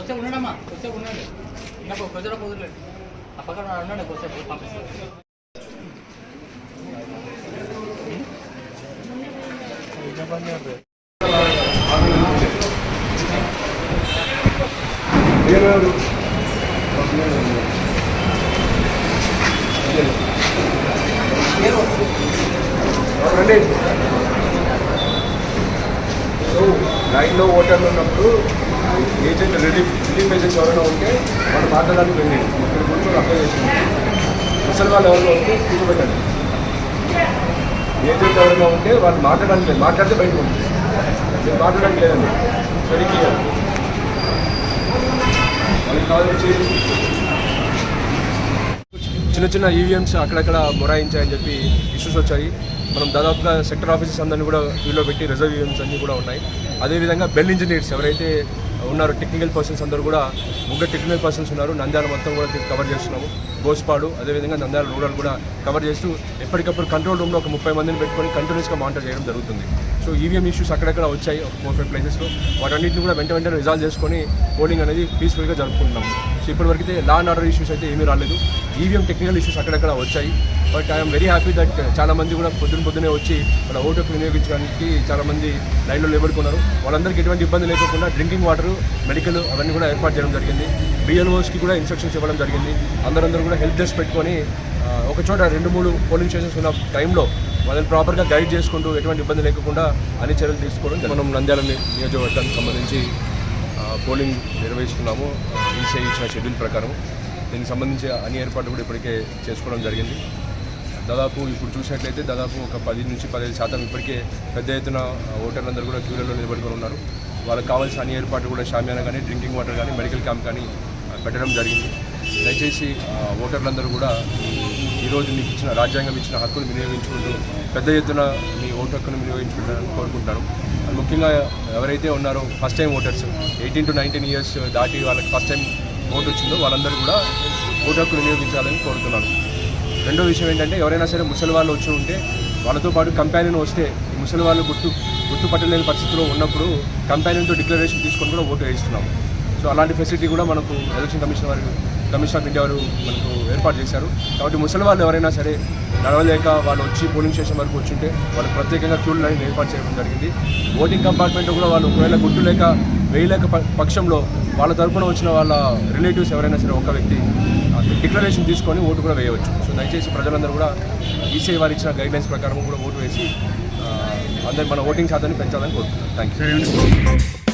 వస్తే ఉండడమ్మా వస్తే ఉండండి ఇంకా కొంచెం కుదరలేదు ఆ పక్కన ఉండండి వస్తే పంపిస్తాను లైన్లో ఓటర్లు ఉన్నప్పుడు ఏజెంట్ రిలీఫ్ ఏజెంట్స్ ఎవరైనా ఉంటే వాళ్ళు మాట్లాడడానికి వెళ్ళండి ఇక్కడ గురించి అప్లై చేసింది ముసలి వాళ్ళు ఎవరైనా ఉంటే కూర్చోబెట్టండి ఏజెంట్ ఎవరైనా ఉంటే వాళ్ళు మాట్లాడడానికి లేదు మాట్లాడితే బయటకు ఉంటుంది మీరు మాట్లాడడానికి లేదండి సరిగ్గా వాళ్ళకి కావాల్సి చిన్న చిన్న ఈవీఎంస్ అక్కడక్కడ మొరాయించాయని చెప్పి ఇష్యూస్ వచ్చాయి మనం దాదాపుగా సెక్టర్ ఆఫీసెస్ అందరినీ కూడా క్యూలో పెట్టి రిజర్వ్ ఈవీఎంస్ అన్నీ కూడా ఉన్నాయి అదేవిధంగా బెల్ ఇంజనీర్స్ ఎవరైతే ఉన్నారు టెక్నికల్ పర్సన్స్ అందరూ కూడా ముగ్గురు టెక్నికల్ పర్సన్స్ ఉన్నారు నంద్యాల మొత్తం కూడా కవర్ చేస్తున్నాము గోస్పాడు అదేవిధంగా నంద్యాల రూరల్ కూడా కవర్ చేస్తూ ఎప్పటికప్పుడు కంట్రోల్ రూమ్లో ఒక 30 మందిని పెట్టుకొని కంటిన్యూస్గా మానిటర్ చేయడం జరుగుతుంది సో ఈవీఎం ఇష్యూస్ అక్కడక్కడ వచ్చాయి ఒక 4-5 ప్లేసెస్లో వాటన్నింటిని కూడా వెంటనే రిజాల్వ్ చేసుకొని పోలింగ్ అనేది పీస్ఫుల్గా జరుపుకుంటున్నాము సో ఇప్పటివరకైతే లా అండ్ ఆర్డర్ ఇష్యూస్ అయితే ఏమీ రాలేదు ఈవీఎం టెక్నికల్ ఇష్యూస్ అక్కడక్కడ వచ్చాయి but I'm very happy that చాలామంది కూడా పొద్దున్నే వచ్చి వాళ్ళ ఓటుకు వినియోగించడానికి చాలామంది లైన్లో నిలబడుకున్నారు వాళ్ళందరికీ ఎటువంటి ఇబ్బంది లేకుండా డ్రింకింగ్ వాటర్ మెడికల్ అవన్నీ కూడా ఏర్పాటు చేయడం జరిగింది బిఎల్ఓస్కి కూడా ఇన్స్ట్రక్షన్స్ ఇవ్వడం జరిగింది అందరూ కూడా హెల్ప్ డెస్క్ పెట్టుకొని ఒక చోట 2-3 పోలింగ్ స్టేషన్స్ ఉన్న టైంలో వాళ్ళని ప్రాపర్గా గైడ్ చేసుకుంటూ ఎటువంటి ఇబ్బంది లేకుండా అన్ని చర్యలు తీసుకోవడం మనం నంద్యాల నియోజకవర్గానికి సంబంధించి పోలింగ్ నిర్వహిస్తున్నాము ఈసీఐ ఇచ్చిన షెడ్యూల్ ప్రకారం దీనికి సంబంధించి అన్ని ఏర్పాట్లు కూడా ఇప్పటికే చేసుకోవడం జరిగింది దాదాపు ఇప్పుడు చూసినట్లయితే దాదాపు ఒక 10-15% ఇప్పటికే పెద్ద ఎత్తున ఓటర్లందరూ కూడా క్యూలలో నిలబడుకొని ఉన్నారు వాళ్ళకి కావాల్సిన అన్ని ఏర్పాట్లు కూడా షామియానా కానీ డ్రింకింగ్ వాటర్ కానీ మెడికల్ క్యాంప్ కానీ పెట్టడం జరిగింది దయచేసి ఓటర్లందరూ కూడా ఈరోజు మీకు ఇచ్చిన రాజ్యాంగం ఇచ్చిన హక్కును వినియోగించుకుంటూ పెద్ద ఎత్తున మీ ఓటు హక్కును వినియోగించుకుంటారని కోరుకుంటున్నాను ముఖ్యంగా ఎవరైతే ఉన్నారో first time voters 18 to 19 years దాటి వాళ్ళకి ఫస్ట్ టైం ఓటు వచ్చిందో వాళ్ళందరూ కూడా ఓటు హక్కు వినియోగించాలని కోరుతున్నాను రెండో విషయం ఏంటంటే ఎవరైనా సరే ముసలి వాళ్ళు వచ్చి ఉంటే వాళ్ళతో పాటు కంపానియన్ వస్తే ముసలి వాళ్ళు గుర్తుపట్టలేని పరిస్థితిలో ఉన్నప్పుడు కంపానియన్తో డిక్లరేషన్ తీసుకొని కూడా ఓటు వేయిస్తున్నాము సో అలాంటి ఫెసిలిటీ కూడా మనకు ఎలక్షన్ కమిషన్ ఆఫ్ ఇండియా వారు మనకు ఏర్పాటు చేశారు కాబట్టి ముసలి వాళ్ళు ఎవరైనా సరే నడవలేక వాళ్ళు వచ్చి పోలింగ్ స్టేషన్ వరకు వచ్చింటే వాళ్ళకి ప్రత్యేకంగా క్యూ లైన్ ఏర్పాటు చేయడం జరిగింది ఓటింగ్ కంపార్ట్మెంట్ కూడా వాళ్ళు ఒకవేళ గుర్తు లేక వేయలేక పక్షంలో వాళ్ళ తరఫున వచ్చిన వాళ్ళ రిలేటివ్స్ ఎవరైనా సరే ఒక వ్యక్తి డిక్లరేషన్ తీసుకొని ఓటు కూడా వేయవచ్చు సో దయచేసి ప్రజలందరూ కూడా ఈసీఐ వారు ఇచ్చిన గైడ్లైన్స్ ప్రకారం కూడా ఓటు వేసి అందరి మన ఓటింగ్ శాతాన్ని పెంచాలని కోరుకుంటున్నాను థ్యాంక్ యూ